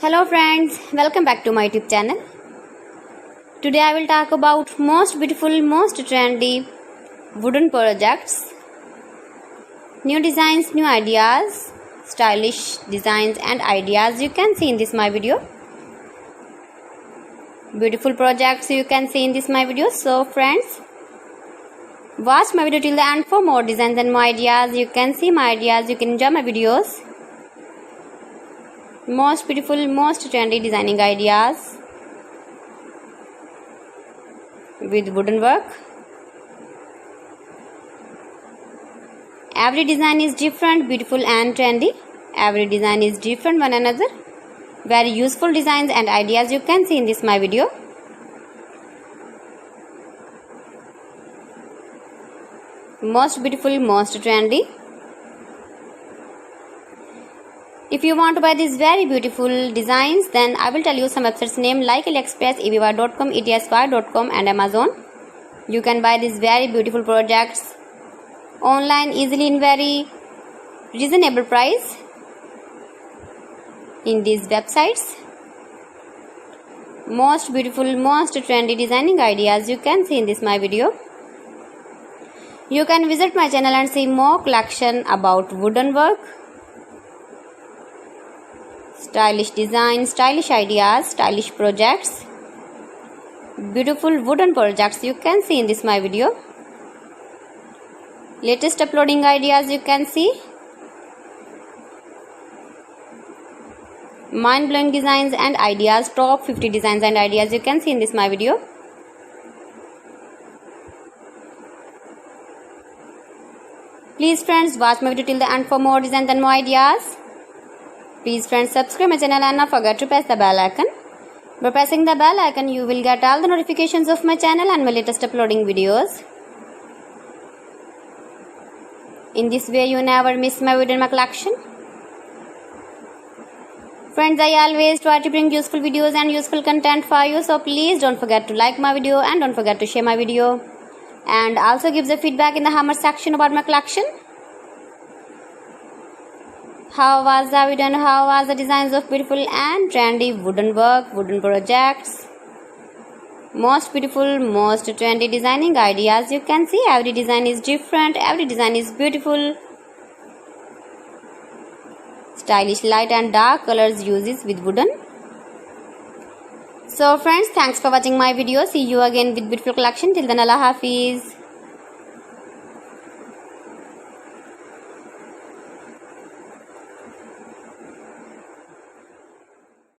Hello friends, welcome back to my YouTube channel. Today I will talk about most beautiful, most trendy wooden projects, new designs, new ideas, stylish designs and ideas you can see in this my video. Beautiful projects you can see in this my video. So friends, watch my video till the end for more designs and more ideas. You can see my ideas, you can enjoy my videos. Most beautiful, most trendy designing ideas with wooden work. Every design is different, beautiful and trendy. Every design is different one another. Very useful designs and ideas you can see in this my video. Most beautiful, most trendy. If you want to buy these very beautiful designs, then I will tell you some websites name like AliExpress, eBay.com, etsy.com and Amazon. You can buy these very beautiful projects online easily in very reasonable price in these websites. Most beautiful, most trendy designing ideas you can see in this my video. You can visit my channel and see more collection about wooden work, stylish design, stylish ideas, stylish projects, beautiful wooden projects you can see in this my video. Latest uploading ideas you can see. Mind-blowing designs and ideas, top 50 designs and ideas you can see in this my video. Please friends, watch my video till the end for more designs and more ideas. Please friends, subscribe my channel and not forget to press the bell icon. By pressing the bell icon, you will get all the notifications of my channel and my latest uploading videos. In this way, you never miss my video in my collection. Friends, I always try to bring useful videos and useful content for you. So please don't forget to like my video and don't forget to share my video. And also give the feedback in the comment section about my collection. How was the video and how was the designs of beautiful and trendy wooden work, wooden projects? Most beautiful, most trendy designing ideas you can see. Every design is different, every design is beautiful. Stylish light and dark colors uses with wooden. So friends, thanks for watching my video. See you again with beautiful collection. Till then, Allah Hafiz.